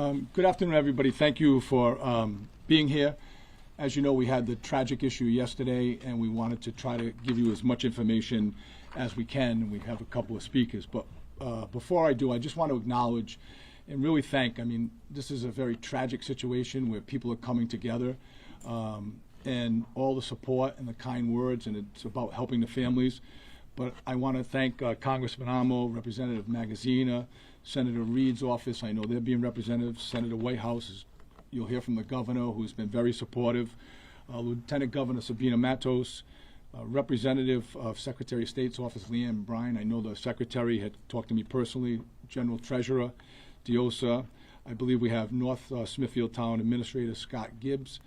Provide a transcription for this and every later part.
Good afternoon, everybody. Thank you for being here. As you know, we had the tragic issue yesterday, and we wanted to try to give you as much information as we can. We have a couple of speakers. But before I do, I just want to acknowledge and really thank. I mean, this is a very tragic situation where people are coming together, and all the support and the kind words, and it's about helping the families. But I want to thank Congressman Amo, Representative Magazina, Senator Reed's office. I know they're being represented. Senator Whitehouse, you'll hear from the governor, who's been very supportive. Lieutenant Governor Sabina Matos, Representative of Secretary of State's office, Leanne Bryan. I know the secretary had talked to me personally. General Treasurer Diosa. I believe we have North Smithfield Town Administrator Scott Gibbs.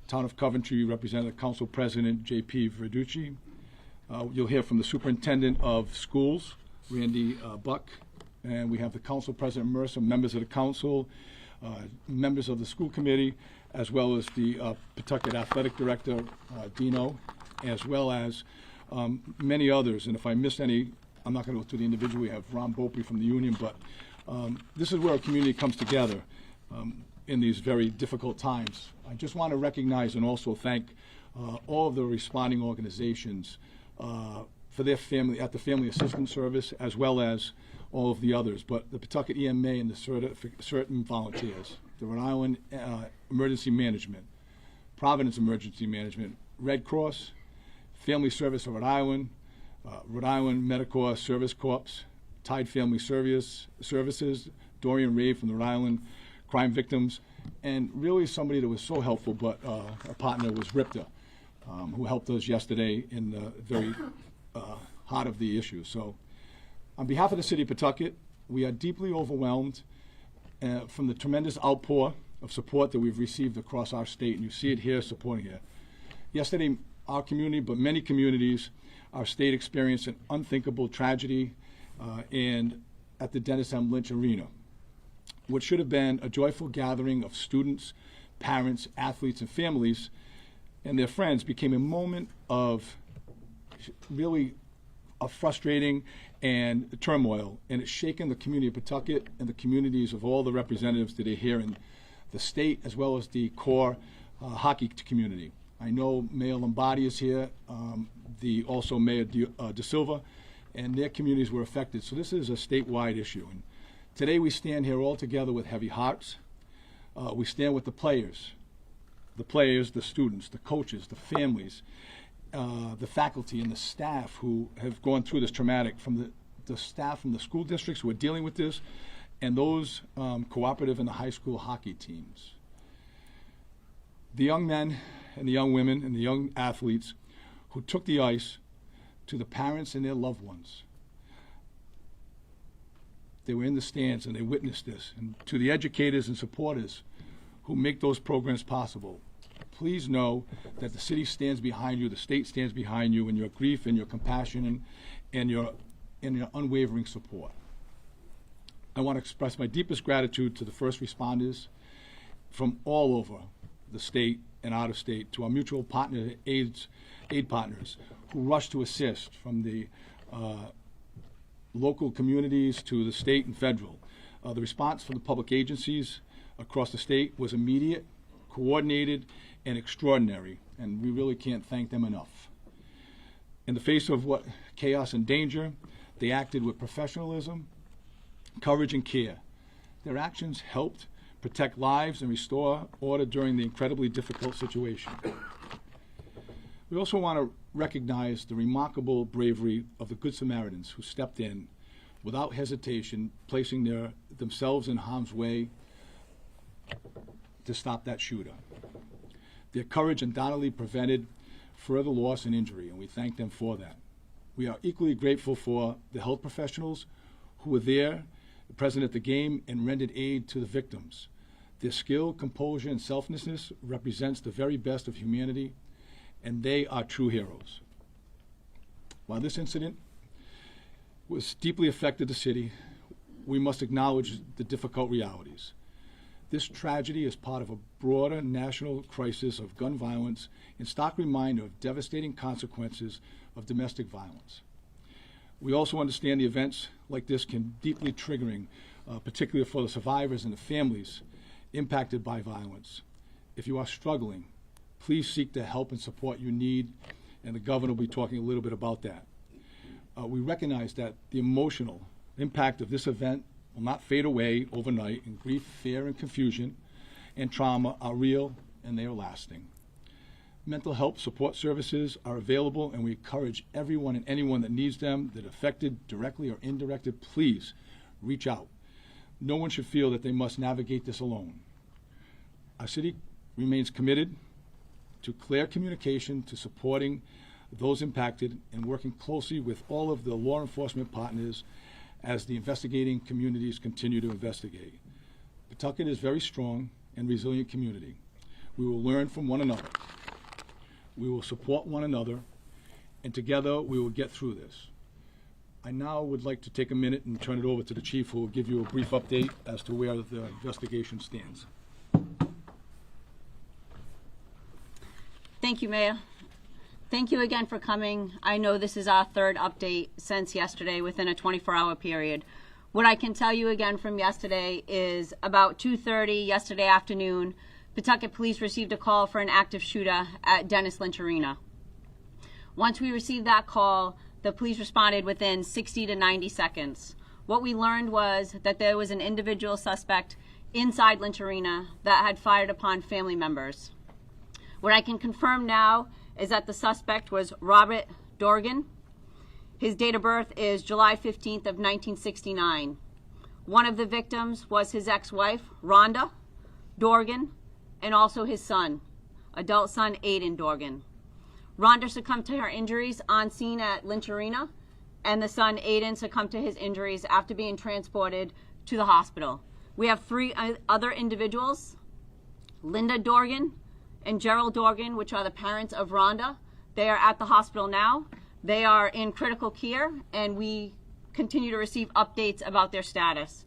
Town of Coventry Representative Council President J.P. Verducci. You'll hear from the Superintendent of Schools, Randy Buck. And we have the Council President Mercer, members of the Council, members of the School Committee, as well as the Pawtucket Athletic Director, Dino, as well as many others. And if I missed any, I'm not going to go through the individual. We have Ron Bopey from the union, but this is where our community comes together in these very difficult times. I just want to recognize and also thank all of the responding organizations for their family, at the Family Assistance Service, as well as all of the others, but the Pawtucket EMA and the certain volunteers, the Rhode Island Emergency Management, Providence Emergency Management, Red Cross, Family Service of Rhode Island Medical Service Corps, Tide Family Services, Dorian Ray from the Rhode Island Crime Victims, and really somebody that was so helpful, but our partner was Ripta, who helped us yesterday in the very heart of the issue. So on behalf of the city of Pawtucket, we are deeply overwhelmed from the tremendous outpour of support that we've received across our state, and you see it here supporting here. Yesterday, our community, but many communities, our state experienced an unthinkable tragedy and at the Dennis M. Lynch Arena. What should have been a joyful gathering of students, parents, athletes, and families and their friends became a moment of really frustrating and turmoil, and it's shaken the community of Pawtucket and the communities of all the representatives that are here in the state, as well as the core hockey community. I know Mayor Lombardi is here, also Mayor De Silva, and their communities were affected. So this is a statewide issue. And today we stand here all together with heavy hearts. We stand with the players, the students, the coaches, the families, the faculty and the staff who have gone through this traumatic, from the staff from the school districts who are dealing with this, and those cooperative and the high school hockey teams. The young men and the young women and the young athletes who took the ice, to the parents and their loved ones. They were in the stands and they witnessed this. And to the educators and supporters who make those programs possible, please know that the city stands behind you, the state stands behind you in your grief and your compassion and your unwavering support. I want to express my deepest gratitude to the first responders from all over the state and out of state, to our mutual partner, aid partners who rushed to assist, from the local communities to the state and federal. The response from the public agencies across the state was immediate, coordinated, and extraordinary, and we really can't thank them enough. In the face of what chaos and danger, they acted with professionalism, courage, and care. Their actions helped protect lives and restore order during the incredibly difficult situation. We also want to recognize the remarkable bravery of the Good Samaritans who stepped in without hesitation, placing themselves in harm's way to stop that shooter. Their courage undoubtedly prevented further loss and injury, and we thank them for that. We are equally grateful for the health professionals who were there, present at the game, and rendered aid to the victims. Their skill, composure, and selflessness represents the very best of humanity, and they are true heroes. While this incident was deeply affected the city, we must acknowledge the difficult realities. This tragedy is part of a broader national crisis of gun violence and stark reminder of devastating consequences of domestic violence. We also understand the events like this can be deeply triggering, particularly for the survivors and the families, impacted by violence. If you are struggling, please seek the help and support you need, and the governor will be talking a little bit about that. We recognize that the emotional impact of this event will not fade away overnight, and grief, fear, and confusion and trauma are real and they are lasting. Mental health support services are available, and we encourage everyone and anyone that needs them, that are affected directly or indirectly, please reach out. No one should feel that they must navigate this alone. Our city remains committed to clear communication, to supporting those impacted, and working closely with all of the law enforcement partners as the investigating communities continue to investigate. Pawtucket is a very strong and resilient community. We will learn from one another. We will support one another, and together we will get through this. I now would like to take a minute and turn it over to the chief, who will give you a brief update as to where the investigation stands. Thank you, Mayor. Thank you again for coming. I know this is our third update since yesterday within a 24-hour period. What I can tell you again from yesterday is about 2:30 yesterday afternoon, Pawtucket Police received a call for an active shooter at Lynch Arena. Once we received that call, the police responded within 60 to 90 seconds. What we learned was that there was an individual suspect inside Lynch Arena that had fired upon family members. What I can confirm now is that the suspect was Rhonda Dorgan. His date of birth is July 15th of 1969. One of the victims was his ex-wife, Rhonda Dorgan, and also his son, adult son, Aidan Dorgan. Rhonda succumbed to her injuries on scene at Lynch Arena, and the son, Aidan, succumbed to his injuries after being transported to the hospital. We have three other individuals, Linda Dorgan and Gerald Dorgan, which are the parents of Rhonda. They are at the hospital now. They are in critical care, and we continue to receive updates about their status.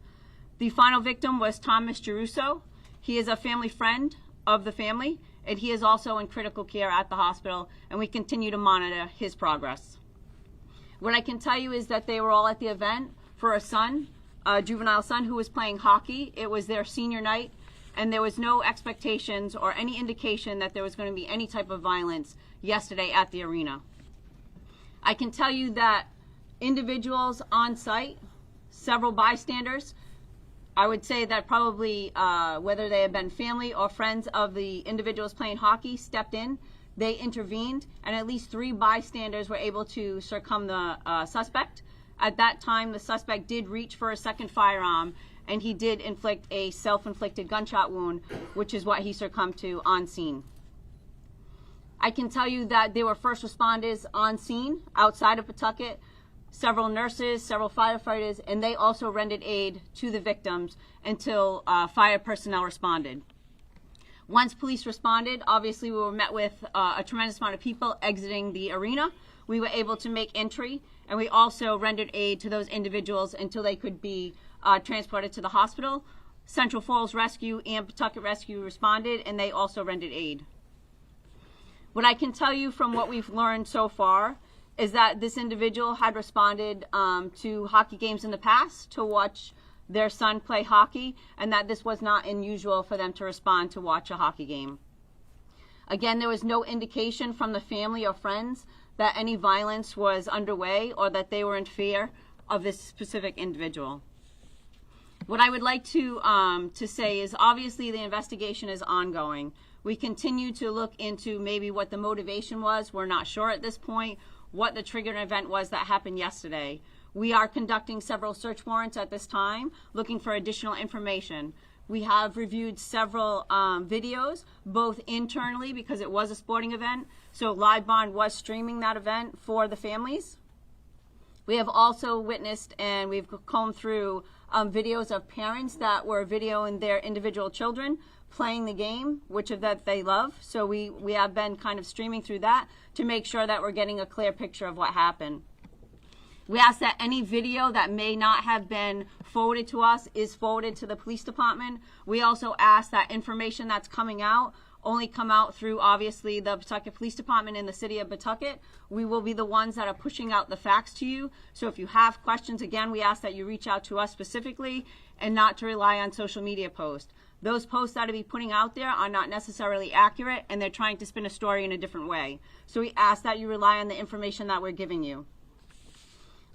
The final victim was Thomas Geruso. He is a family friend of the family, and he is also in critical care at the hospital, and we continue to monitor his progress. What I can tell you is that they were all at the event for a son, a juvenile son who was playing hockey. It was their senior night, and there was no expectations or any indication that there was going to be any type of violence yesterday at the arena. I can tell you that individuals on site, several bystanders, I would say that probably whether they have been family or friends of the individuals playing hockey, stepped in, they intervened, and at least 3 bystanders were able to circum the suspect. At that time, the suspect did reach for a second firearm, and he did inflict a self-inflicted gunshot wound, which is what he succumbed to on scene. I can tell you that there were first responders on scene outside of Pawtucket, several nurses, several firefighters, and they also rendered aid to the victims until fire personnel responded. Once police responded, obviously we were met with a tremendous amount of people exiting the arena. We were able to make entry, and we also rendered aid to those individuals until they could be transported to the hospital. Central Falls Rescue and Pawtucket Rescue responded, and they also rendered aid. What I can tell you from what we've learned so far is that this individual had responded to hockey games in the past to watch their son play hockey, and that this was not unusual for them to respond to watch a hockey game. Again, there was no indication from the family or friends that any violence was underway or that they were in fear of this specific individual. What I would like to say is obviously the investigation is ongoing. We continue to look into maybe what the motivation was. We're not sure at this point what the triggering event was that happened yesterday. We are conducting several search warrants at this time, looking for additional information. We have reviewed several videos, both internally because it was a sporting event, so Live Bond was streaming that event for the families. We have also witnessed and we've combed through videos of parents that were videoing their individual children playing the game, which of that they love. So we have been kind of streaming through that to make sure that we're getting a clear picture of what happened. We ask that any video that may not have been forwarded to us is forwarded to the police department. We also ask that information that's coming out only come out through, obviously, the Pawtucket Police Department in the city of Pawtucket. We will be the ones that are pushing out the facts to you. So if you have questions, again, we ask that you reach out to us specifically and not to rely on social media posts. those posts that are putting out there are not necessarily accurate, and they're trying to spin a story in a different way. So we ask that you rely on the information that we're giving you.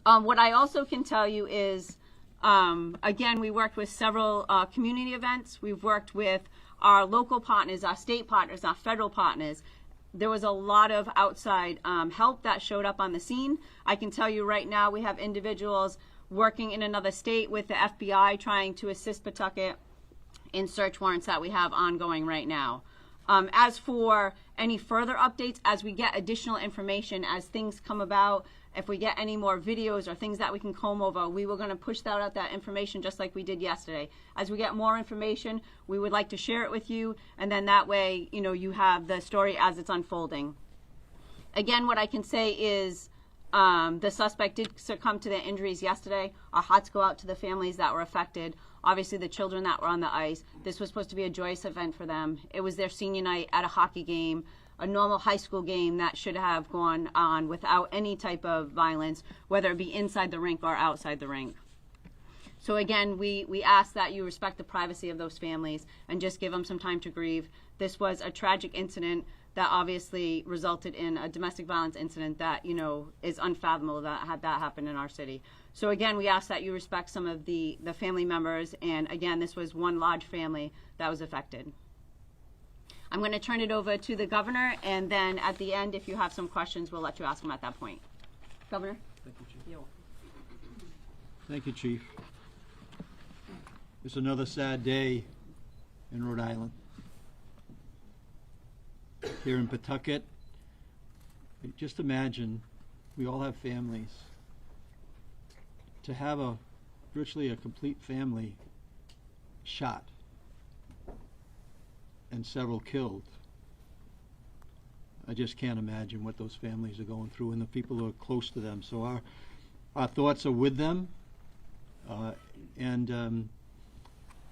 What I also can tell you is, again, we worked with several community events. We've worked with our local partners, our state partners, our federal partners. There was a lot of outside help that showed up on the scene. I can tell you right now we have individuals working in another state with the FBI trying to assist Pawtucket in search warrants that we have ongoing right now. As for any further updates, as we get additional information, as things come about, if we get any more videos or things that we can comb over, we were going to push out that information just like we did yesterday. As we get more information, we would like to share it with you, and then that way, you know, you have the story as it's unfolding. Again, what I can say is the suspect did succumb to their injuries yesterday. Our hearts go out to the families that were affected. Obviously, the children that were on the ice. This was supposed to be a joyous event for them. It was their senior night at a hockey game, a normal high school game that should have gone on without any type of violence, whether it be inside the rink or outside the rink. So again, we ask that you respect the privacy of those families and just give them some time to grieve. This was a tragic incident that obviously resulted in a domestic violence incident that, you know, is unfathomable that had that happen in our city. So again, we ask that you respect some of the family members, and again, this was one large family that was affected. I'm going to turn it over to the governor, and then at the end, if you have some questions, we'll let you ask them at that point. Governor? Thank you, Chief. You're welcome. Thank you, Chief. It's another sad day in Rhode Island. Here in Pawtucket, just imagine, we all have families. To have virtually a complete family shot and several killed, I just can't imagine what those families are going through and the people who are close to them. So our thoughts are with them, and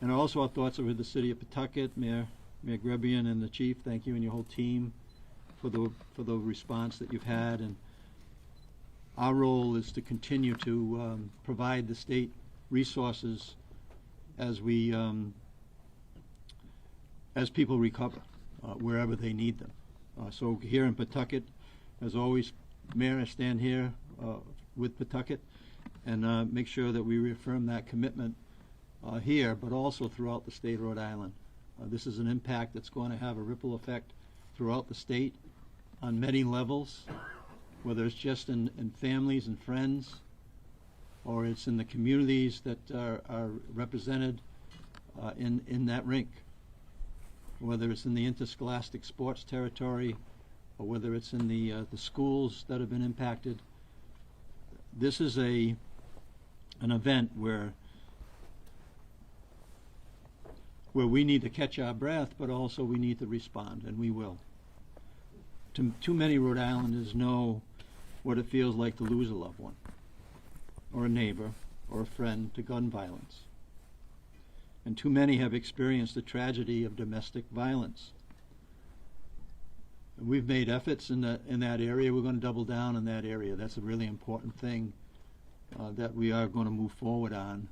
also our thoughts are with the city of Pawtucket, Mayor Grebian and the Chief. Thank you and your whole team for the response that you've had. And our role is to continue to provide the state resources as people recover wherever they need them. So here in Pawtucket, as always, Mayor, I stand here with Pawtucket and make sure that we reaffirm that commitment here, but also throughout the state of Rhode Island. This is an impact that's going to have a ripple effect throughout the state on many levels, whether it's just in families and friends, or it's in the communities that are represented in that rink, whether it's in the interscholastic sports territory, or whether it's in the schools that have been impacted. This is an event where we need to catch our breath, but also we need to respond, and we will. Too many Rhode Islanders know what it feels like to lose a loved one, or a neighbor, or a friend to gun violence. And too many have experienced the tragedy of domestic violence. We've made efforts in that area. We're going to double down in that area. That's a really important thing that we are going to move forward on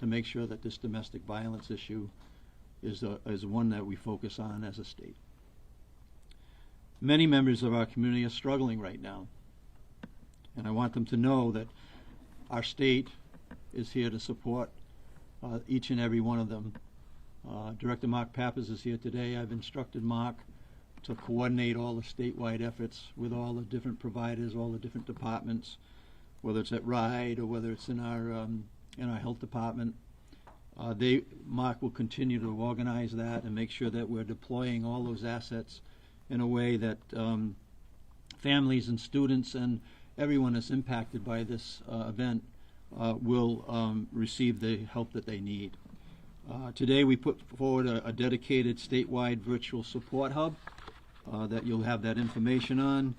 to make sure that this domestic violence issue is one that we focus on as a state. Many members of our community are struggling right now, and I want them to know that our state is here to support each and every one of them. Director Mark Pappas is here today. I've instructed Mark to coordinate all the statewide efforts with all the different providers, all the different departments, whether it's at RIDE or whether it's in our health department. Mark will continue to organize that and make sure that we're deploying all those assets in a way that families and students and everyone that's impacted by this event will receive the help that they need. Today we put forward a dedicated statewide virtual support hub that you'll have that information on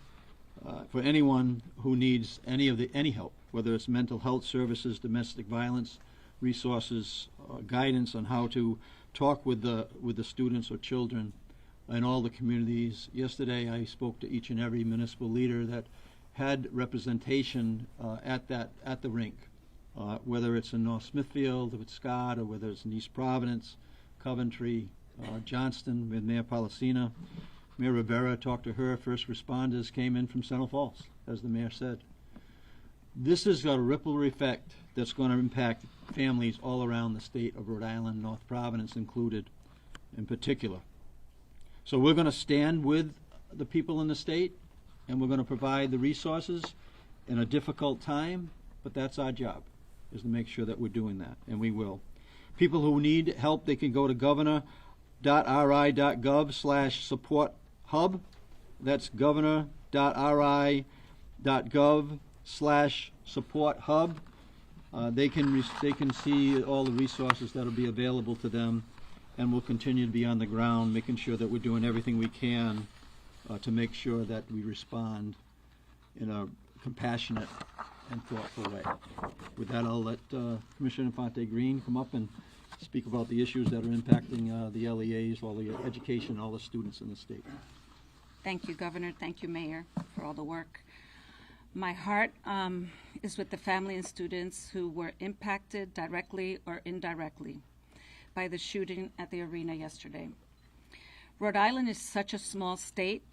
for anyone who needs any help, whether it's mental health services, domestic violence resources, guidance on how to talk with the students or children in all the communities. Yesterday I spoke to each and every municipal leader that had representation at the rink, whether it's in North Smithfield with Scott, or whether it's in East Providence, Coventry, Johnston with Mayor Policina. Mayor Rivera talked to her. First responders came in from Central Falls, as the mayor said. This has got a ripple effect that's going to impact families all around the state of Rhode Island, North Providence included in particular. So we're going to stand with the people in the state, and we're going to provide the resources in a difficult time, but that's our job, is to make sure that we're doing that, and we will. People who need help, they can go to governor.ri.gov/support-hub. That's governor.ri.gov/support-hub. They can see all the resources that will be available to them, and we'll continue to be on the ground, making sure that we're doing everything we can to make sure that we respond in a compassionate and thoughtful way. With that, I'll let Commissioner Infante Green come up and speak about the issues that are impacting the LEAs, all the education, all the students in the state. Thank you, Governor. Thank you, Mayor, for all the work. My heart is with the family and students who were impacted directly or indirectly by the shooting at the arena yesterday. Rhode Island is such a small state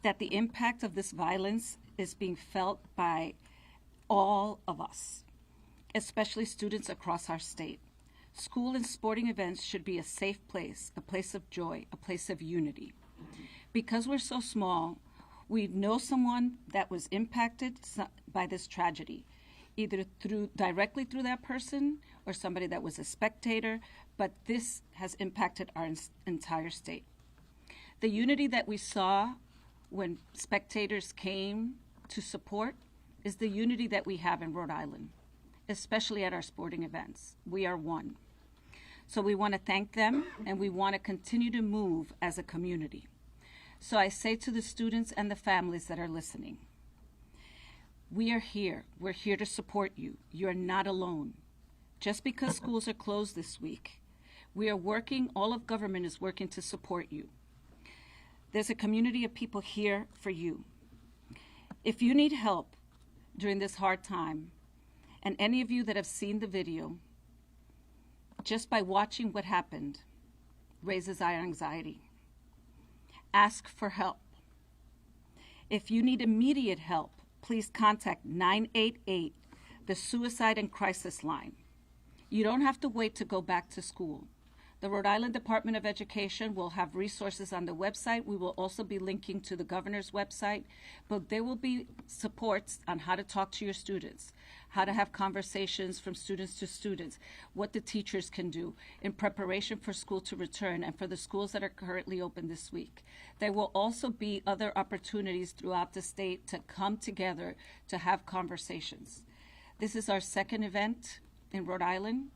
that the impact of this violence is being felt by all of us, especially students across our state. School and sporting events should be a safe place, a place of joy, a place of unity. Because we're so small, we know someone that was impacted by this tragedy, either directly through that person or somebody that was a spectator, but this has impacted our entire state. The unity that we saw when spectators came to support is the unity that we have in Rhode Island, especially at our sporting events. We are one. So we want to thank them, and we want to continue to move as a community. So I say to the students and the families that are listening, we are here. We're here to support you. You're not alone. Just because schools are closed this week, we are working, all of government is working to support you. There's a community of people here for you. If you need help during this hard time, and any of you that have seen the video, just by watching what happened, raises our anxiety. Ask for help. If you need immediate help, please contact 988, the Suicide and Crisis Line. You don't have to wait to go back to school. The Rhode Island Department of Education will have resources on the website. We will also be linking to the governor's website, but there will be supports on how to talk to your students, how to have conversations from students to students, what the teachers can do in preparation for school to return and for the schools that are currently open this week. There will also be other opportunities throughout the state to come together to have conversations. This is our second event in Rhode Island,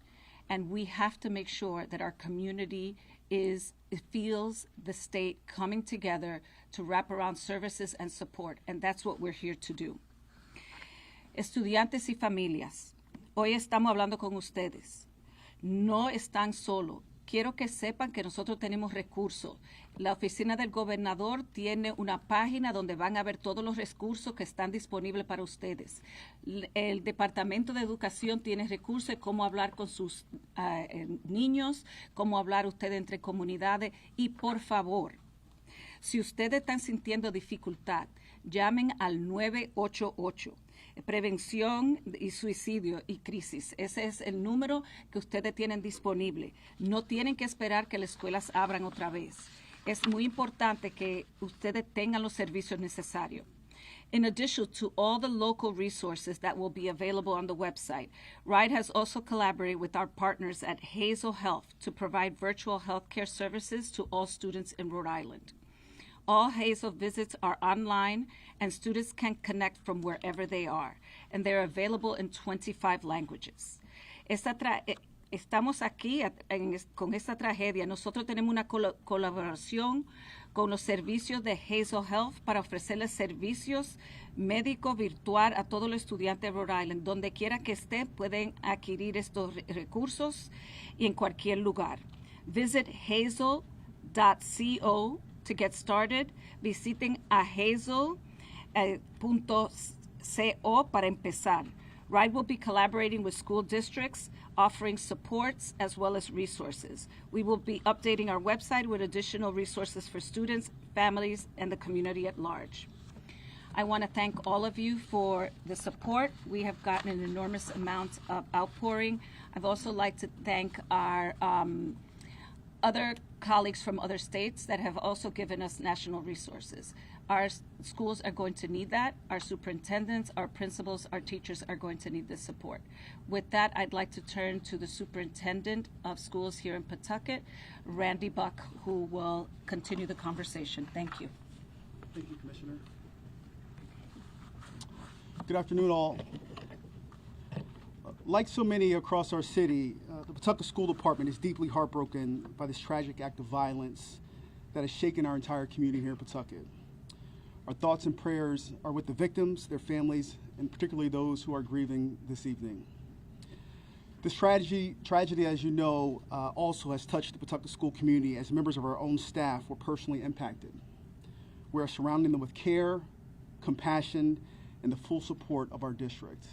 and we have to make sure that our community feels the state coming together to wrap around services and support, and that's what we're here to do. Estudiantes y familias, hoy estamos hablando con ustedes. No están solos. Quiero que sepan que nosotros tenemos recursos. La oficina del gobernador tiene una página donde van a ver todos los recursos que están disponibles para ustedes. El Departamento de Educación tiene recursos de cómo hablar con sus niños, cómo hablar ustedes entre comunidades. Y por favor, si ustedes están sintiendo dificultad, llamen al 988. Prevención y suicidio y crisis. Ese es el número que ustedes tienen disponible. No tienen que esperar que las escuelas abran otra vez. Es muy importante que ustedes tengan los servicios necesarios. In addition to all the local resources that will be available on the website, RIDE has also collaborated with our partners at Hazel Health to provide virtual healthcare services to all students in Rhode Island. All Hazel visits are online, and students can connect from wherever they are, and they're available in 25 languages. Estamos aquí con esta tragedia. Nosotros tenemos una colaboración con los servicios de Hazel Health para ofrecerles servicios médicos virtual a todos los estudiantes de Rhode Island. Donde quiera que estén, pueden adquirir estos recursos y en cualquier lugar. Visit hazel.co to get started. Visiten a hazel.co para empezar. RIDE will be collaborating with school districts, offering supports as well as resources. We will be updating our website with additional resources for students, families, and the community at large. I want to thank all of you for the support. We have gotten an enormous amount of outpouring. I'd also like to thank our other colleagues from other states that have also given us national resources. Our schools are going to need that. Our superintendents, our principals, our teachers are going to need this support. With that, I'd like to turn to the superintendent of schools here in Pawtucket, Randy Buck, who will continue the conversation. Thank you. Thank you, Commissioner. Good afternoon, all. Like so many across our city, the Pawtucket School Department is deeply heartbroken by this tragic act of violence that has shaken our entire community here in Pawtucket. Our thoughts and prayers are with the victims, their families, and particularly those who are grieving this evening. This tragedy, as you know, also has touched the Pawtucket school community as members of our own staff were personally impacted. We are surrounding them with care, compassion, and the full support of our district.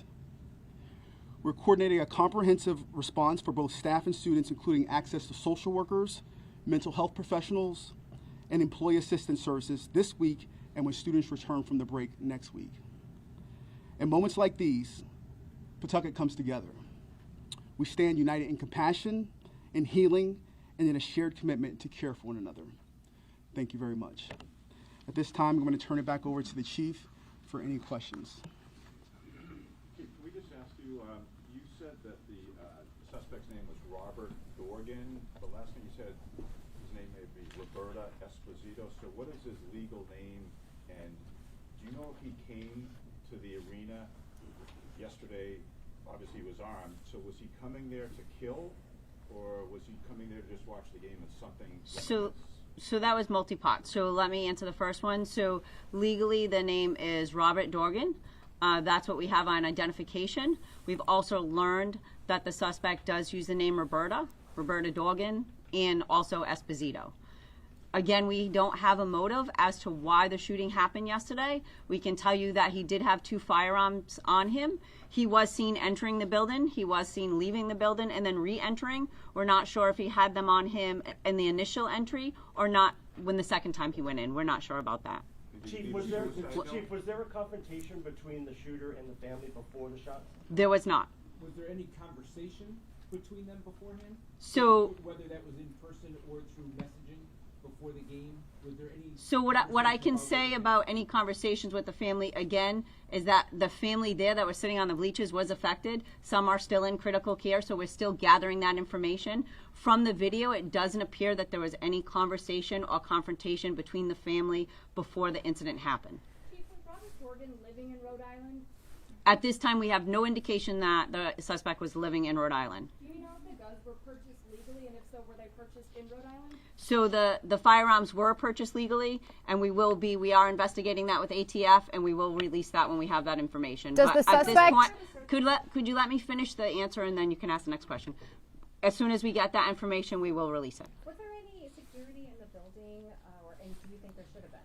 We're coordinating a comprehensive response for both staff and students, including access to social workers, mental health professionals, and employee assistance services this week and when students return from the break next week. In moments like these, Pawtucket comes together. We stand united in compassion, in healing, and in a shared commitment to care for one another. Thank you very much. At this time, I'm going to turn it back over to the Chief for any questions. Chief, can we just ask you, you said that the suspect's name was Robert Dorgan. The last thing you said, his name may be Roberta Esposito. So what is his legal name? And do you know if he came to the arena yesterday? Obviously he was armed. So was he coming there to kill, or was he coming there to just watch the game and something? So that was multi-part. So let me answer the first one. So legally, the name is Robert Dorgan. That's what we have on identification. We've also learned that the suspect does use the name Roberta Dorgan, and also Esposito. Again, we don't have a motive as to why the shooting happened yesterday. We can tell you that he did have 2 firearms on him. He was seen entering the building. He was seen leaving the building and then re-entering. We're not sure if he had them on him in the initial entry or not when the second time he went in. We're not sure about that. Chief, was there a confrontation between the shooter and the family before the shot? There was not. Was there any conversation between them beforehand? So whether that was in person or through messaging before the game, was there any? So what I can say about any conversations with the family, again, is that the family there that was sitting on the bleachers was affected. Some are still in critical care, so we're still gathering that information. From the video, it doesn't appear that there was any conversation or confrontation between the family before the incident happened. Chief, was Robert Dorgan living in Rhode Island? At this time, we have no indication that the suspect was living in Rhode Island. Do you know if the guns were purchased legally, and if so, were they purchased in Rhode Island? So the firearms were purchased legally, and we are investigating that with ATF, and we will release that when we have that information. Does the suspect... At this point, could you let me finish the answer, and then you can ask the next question. As soon as we get that information, we will release it. Was there any security in the building, and do you think there should have been?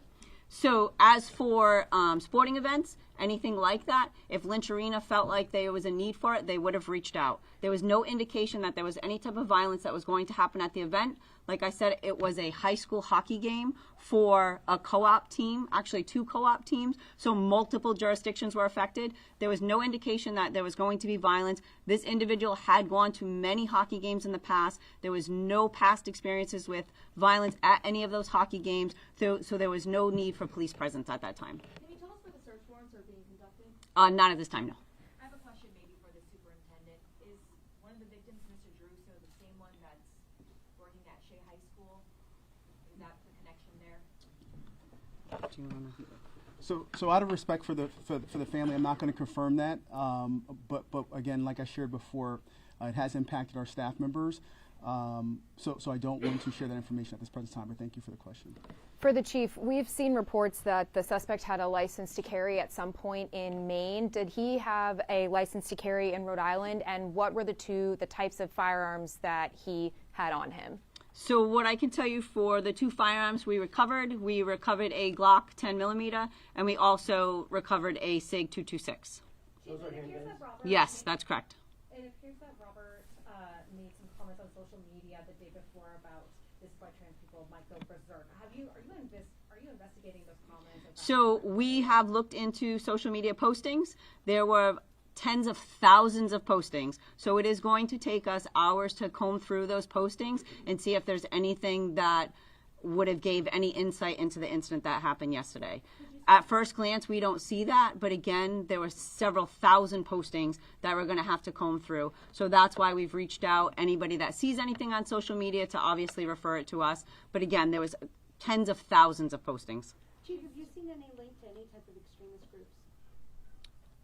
So as for sporting events, anything like that, if Lynch Arena felt like there was a need for it, they would have reached out. There was no indication that there was any type of violence that was going to happen at the event. Like I said, it was a high school hockey game for a co-op team, actually 2 co-op teams, so multiple jurisdictions were affected. There was no indication that there was going to be violence. This individual had gone to many hockey games in the past. There was no past experiences with violence at any of those hockey games, so there was no need for police presence at that time. Can you tell us where the search warrants are being conducted? Not at this time, no. I have a question maybe for the superintendent. Is one of the victims, Mr. Druso, the same one that's working at Shea High School? Is that the connection there? Do you wanna... So out of respect for the family, I'm not going to confirm that. But again, like I shared before, it has impacted our staff members. So I don't want to share that information at this present time. But thank you for the question. For the chief, we've seen reports that the suspect had a license to carry at some point in Maine. Did he have a license to carry in Rhode Island? And what were the types of firearms that he had on him? So what I can tell you for the 2 firearms we recovered a Glock 10mm, and we also recovered a SIG 226. Those are handguns? Yes, that's correct. It appears that Robert made some comments on social media the day before about this is why trans people might go berserk. Are you investigating those comments? So we have looked into social media postings. There were tens of thousands of postings. So it is going to take us hours to comb through those postings and see if there's anything that would have gave any insight into the incident that happened yesterday. At first glance, we don't see that, but again, there were several thousand postings that we're going to have to comb through. So that's why we've reached out. Anybody that sees anything on social media to obviously refer it to us. But again, there was tens of thousands of postings. Chief, have you seen any link to any type of extremist groups?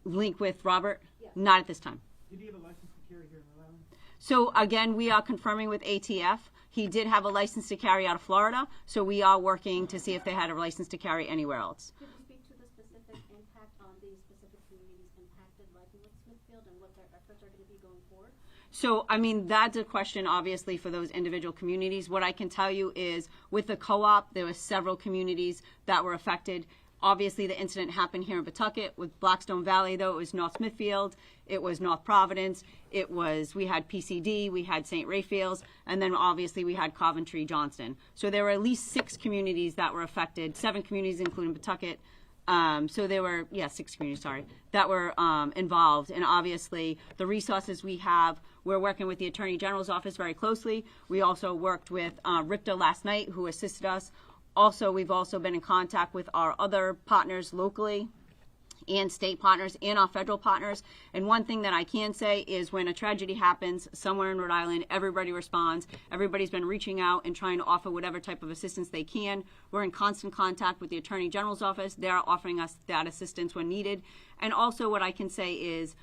Link with Robert? Yes. Not at this time. Did he have a license to carry here in Rhode Island? So again, we are confirming with ATF. He did have a license to carry out of Florida, so we are working to see if they had a license to carry anywhere else. Could you speak to the specific impact on the specific communities impacted, like in Smithfield, and what their efforts are going to be going forward? So, I mean, that's a question, obviously, for those individual communities. What I can tell you is with the co-op, there were several communities that were affected. Obviously, the incident happened here in Pawtucket. With Blackstone Valley, though, it was North Smithfield, it was North Providence, we had PCD, we had St. Raphael's, and then obviously we had Coventry, Johnston. So there were at least 6 communities that were affected, 7 communities including Pawtucket. So there were, 6 communities, that were involved. And obviously, the resources we have, we're working with the Attorney General's office very closely. We also worked with RIPTA last night, who assisted us. Also, we've also been in contact with our other partners locally and state partners and our federal partners. And one thing that I can say is when a tragedy happens somewhere in Rhode Island, everybody responds. Everybody's been reaching out and trying to offer whatever type of assistance they can. We're in constant contact with the Attorney General's office. They're offering us that assistance when needed. And also what I can say is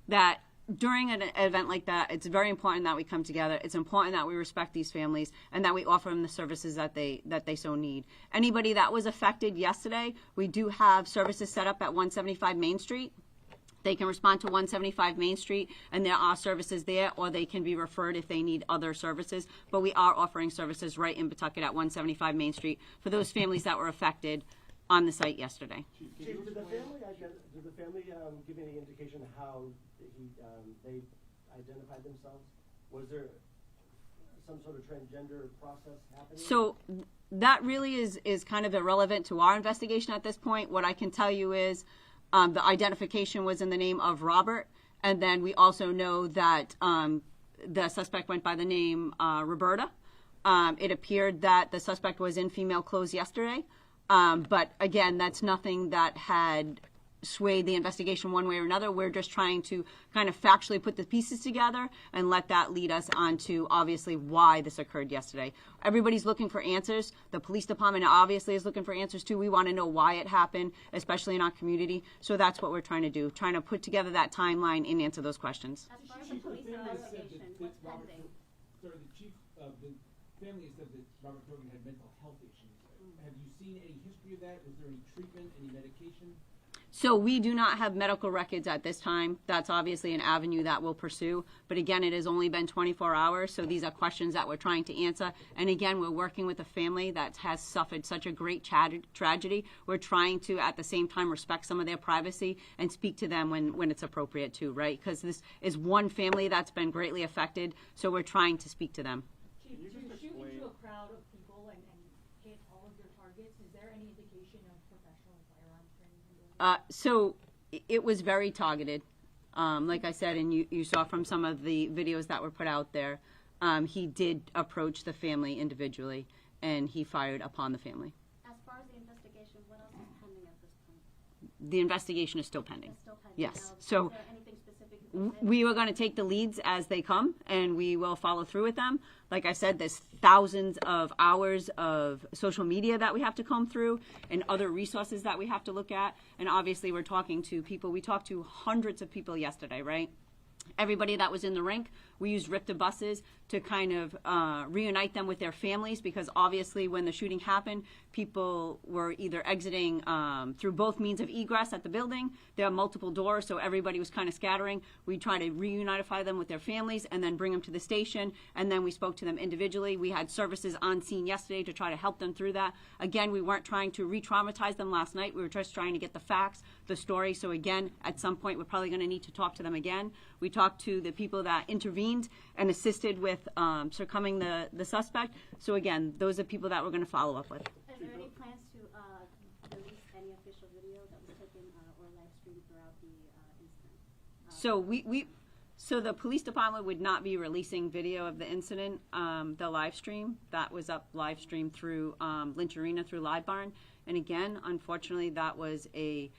that during an event like that, it's very important that we come together. It's important that we respect these families and that we offer them the services that they so need. Anybody that was affected yesterday, we do have services set up at 175 Main Street. They can respond to 175 Main Street, and there are services there, or they can be referred if they need other services. But we are offering services right in Pawtucket at 175 Main Street for those families that were affected on the site yesterday. Chief, did the family give any indication how they identified themselves? Was there some sort of transgender process happening? So that really is kind of irrelevant to our investigation at this point. What I can tell you is the identification was in the name of Robert, and then we also know that the suspect went by the name Roberta. It appeared that the suspect was in female clothes yesterday. But again, that's nothing that had swayed the investigation one way or another. We're just trying to kind of factually put the pieces together and let that lead us on to obviously why this occurred yesterday. Everybody's looking for answers. The police department obviously is looking for answers too. We want to know why it happened, especially in our community. So that's what we're trying to do, trying to put together that timeline and answer those questions. As far as the police investigation, what's pending? Sorry, the chief of the family said that Robert Dorgan had mental health issues. Have you seen any history of that? Was there any treatment, any medication? So we do not have medical records at this time. That's obviously an avenue that we'll pursue. But again, it has only been 24 hours, so these are questions that we're trying to answer. And again, we're working with a family that has suffered such a great tragedy. We're trying to, at the same time, respect some of their privacy and speak to them when it's appropriate too, right? Because this is one family that's been greatly affected, so we're trying to speak to them. Chief, to shoot into a crowd of people and hit all of your targets, is there any indication of professional firearms training? So it was very targeted. Like I said, and you saw from some of the videos that were put out there, he did approach the family individually, and he fired upon the family. As far as the investigation, what else is pending at this point? The investigation is still pending. It's still pending. Yes. Now, So is there anything specific you can say? we were going to take the leads as they come, and we will follow through with them. Like I said, there's thousands of hours of social media that we have to comb through and other resources that we have to look at. And obviously, we're talking to people. We talked to hundreds of people yesterday, right? Everybody that was in the rink, We used RIPTA buses to kind of reunite them with their families, because obviously when the shooting happened, people were either exiting through both means of egress at the building. There are multiple doors, so everybody was kind of scattering. We tried to reunify them with their families and then bring them to the station, and then we spoke to them individually. We had services on scene yesterday to try to help them through that. Again, we weren't trying to re-traumatize them last night. We were just trying to get the facts, the story. So again, at some point, we're probably going to need to talk to them again. We talked to the people that intervened and assisted with succumbing the suspect. So again, those are people that we're going to follow up with. Are there any plans to release any official video that was taken or live streamed throughout the incident? So the police department would not be releasing video of the incident, the live stream. That was up live stream through Lynch Arena through Live Barn. And again, unfortunately, that was a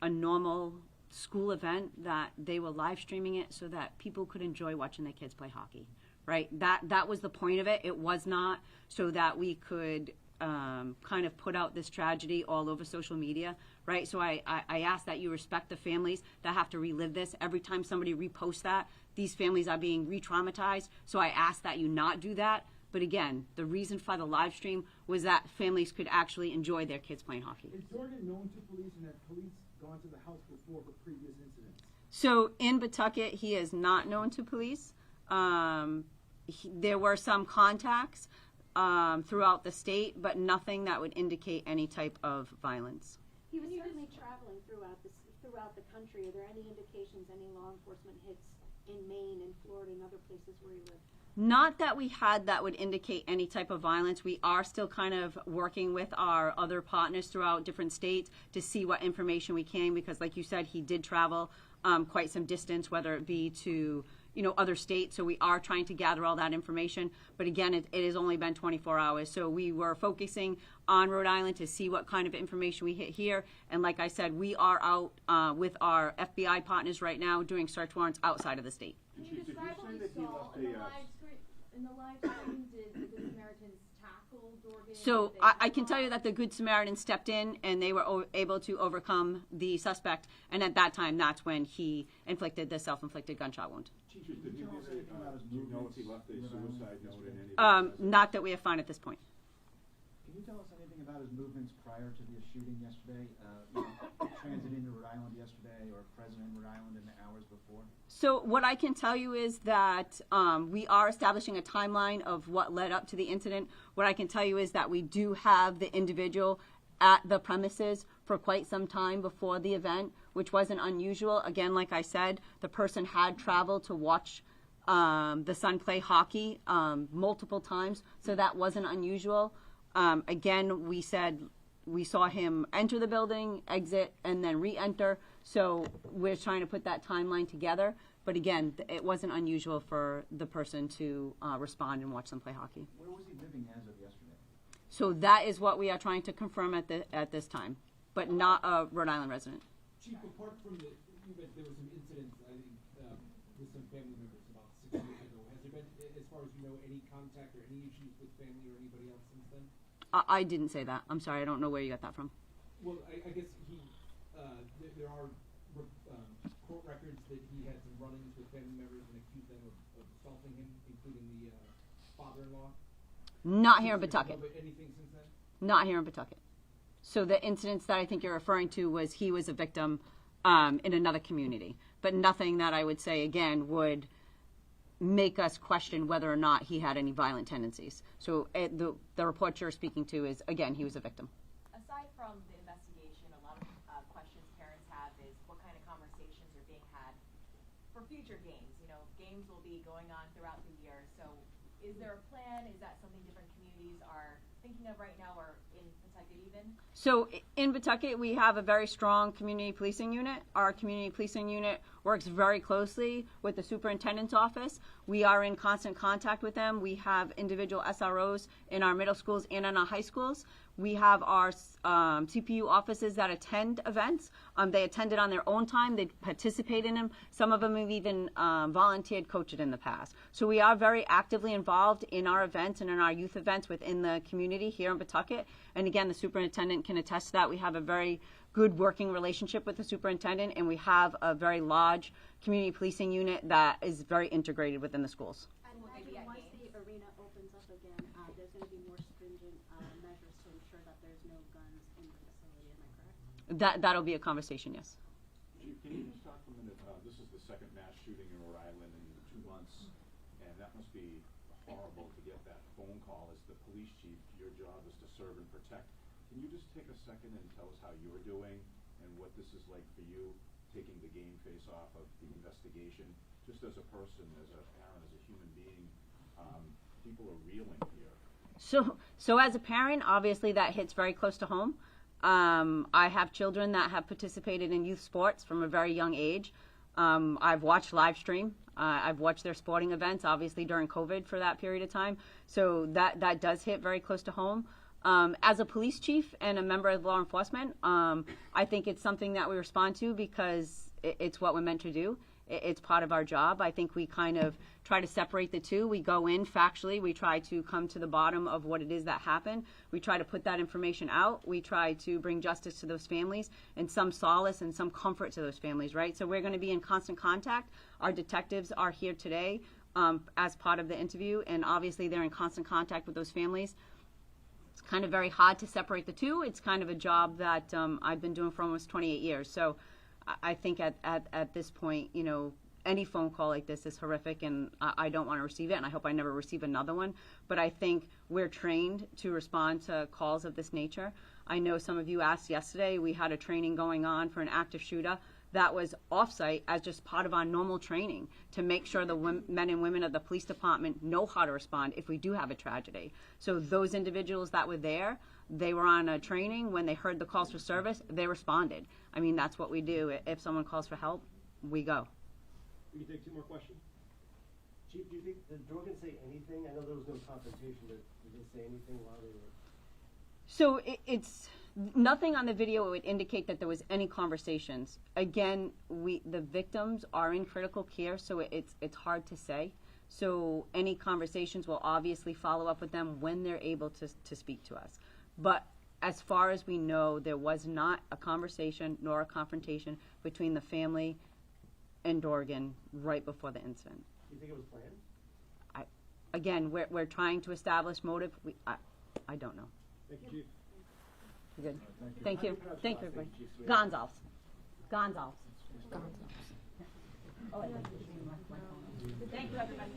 normal school event that they were live streaming it so that people could enjoy watching their kids play hockey, right? That was the point of it. It was not so that we could kind of put out this tragedy all over social media, right? So I ask that you respect the families that have to relive this. Every time somebody reposts that, these families are being re-traumatized. So I ask that you not do that. But again, the reason for the live stream was that families could actually enjoy their kids playing hockey. Is Dorgan known to police, and have police gone to the house before for previous incidents? So in Pawtucket, he is not known to police. There were some contacts throughout the state, but nothing that would indicate any type of violence. He was certainly traveling throughout the country. Are there any indications, any law enforcement hits in Maine and Florida and other places where he lived? Not that we had that would indicate any type of violence. We are still kind of working with our other partners throughout different states to see what information we can, because like you said, he did travel quite some distance, whether it be to other states. So we are trying to gather all that information. But again, it has only been 24 hours. So we were focusing on Rhode Island to see what kind of information we hit here. And like I said, we are out with our FBI partners right now doing search warrants outside of the state. Can you describe what you saw in the live stream? Did the Good Samaritans tackle Dorgan? So I can tell you that the Good Samaritan stepped in and they were able to overcome the suspect. And at that time, that's when he inflicted the self-inflicted gunshot wound. Do you know if he left a suicide note in any Not that we have found at this point. Can you tell us anything about his movements prior to the shooting yesterday? Transit into Rhode Island yesterday, or present in Rhode Island in the hours before? So what I can tell you is that we are establishing a timeline of what led up to the incident. What I can tell you is that we do have the individual at the premises for quite some time before the event, which wasn't unusual. Again, like I said, the person had traveled to watch the son play hockey multiple times, so that wasn't unusual. Again, we said we saw him enter the building, exit, and then re-enter. So we're trying to put that timeline together. But again, it wasn't unusual for the person to respond and watch them play hockey. Where was he living as of yesterday? So that is what we are trying to confirm at this time, but not a Rhode Island resident. Chief, apart from the event, there were some incidents, I think, with some family members about 6 years ago. Has there been, as far as you know, any contact or any issues with family or anybody else since then? I didn't say that. I'm sorry. I don't know where you got that from. Well, I guess there are court records that he had some run-ins with family members and accused them of assaulting him, including the father-in-law. Not here in Pawtucket. Anything since then? Not here in Pawtucket. So the incidents that I think you're referring to was he was a victim in another community, but nothing that I would say, again, would make us question whether or not he had any violent tendencies. So the report you're speaking to is, again, he was a victim. Aside from the investigation, a lot of questions parents have is what kind of conversations are being had for future games. Games will be going on throughout the year. So is there a plan? Is that something different communities are thinking of right now, or in Pawtucket even? So in Pawtucket, we have a very strong community policing unit. Our community policing unit works very closely with the superintendent's office. We are in constant contact with them. We have individual SROs in our middle schools and in our high schools. We have our CPU offices that attend events. They attend it on their own time. They participate in them. Some of them have even volunteered, coached it in the past. So we are very actively involved in our events and in our youth events within the community here in Pawtucket. And again, the superintendent can attest to that. We have a very good working relationship with the superintendent, and we have a very large community policing unit that is very integrated within the schools. And once the arena opens up again, there's going to be more stringent measures to ensure that there's no guns in the facility. Am I correct? That'll be a conversation, yes. Chief, can you just talk for a minute? This is the second mass shooting in Rhode Island in 2 months, and that must be horrible to get that phone call. As the police chief, your job is to serve and protect. Can you just take a second and tell us how you're doing and what this is like for you, taking the game face off of the investigation? Just as a person, as a parent, as a human being, people are reeling here. So as a parent, obviously that hits very close to home. I have children that have participated in youth sports from a very young age. I've watched live stream. I've watched their sporting events, obviously during COVID for that period of time. So that does hit very close to home. As a police chief and a member of law enforcement, I think it's something that we respond to because it's what we're meant to do. It's part of our job. I think we kind of try to separate the two. We go in factually. We try to come to the bottom of what it is that happened. We try to put that information out. We try to bring justice to those families and some solace and some comfort to those families, right? So we're going to be in constant contact. Our detectives are here today as part of the interview, and obviously they're in constant contact with those families. It's kind of very hard to separate the two. It's kind of a job that I've been doing for almost 28 years. So I think at this point, you know, any phone call like this is horrific, and I don't want to receive it, and I hope I never receive another one. But I think we're trained to respond to calls of this nature. I know some of you asked yesterday, we had a training going on for an active shooter that was off-site as just part of our normal training to make sure the men and women of the police department know how to respond if we do have a tragedy. So those individuals that were there, they were on a training. When they heard the calls for service, they responded. I mean, that's what we do. If someone calls for help, we go. We can take 2 more questions. Chief, do you think, did Dorgan say anything? I know there was no confrontation, but did they say anything while they were? So it's nothing on the video would indicate that there was any conversations. Again, the victims are in critical care, so it's hard to say. So any conversations will obviously follow up with them when they're able to speak to us. But as far as we know, there was not a conversation nor a confrontation between the family and Dorgan right before the incident. Do you think it was planned? Again, we're trying to establish motive. I don't know. Thank you, Chief. Good. Thank you. Thank you, everybody. Gonzalez. Gonzalez. Thank you, everybody.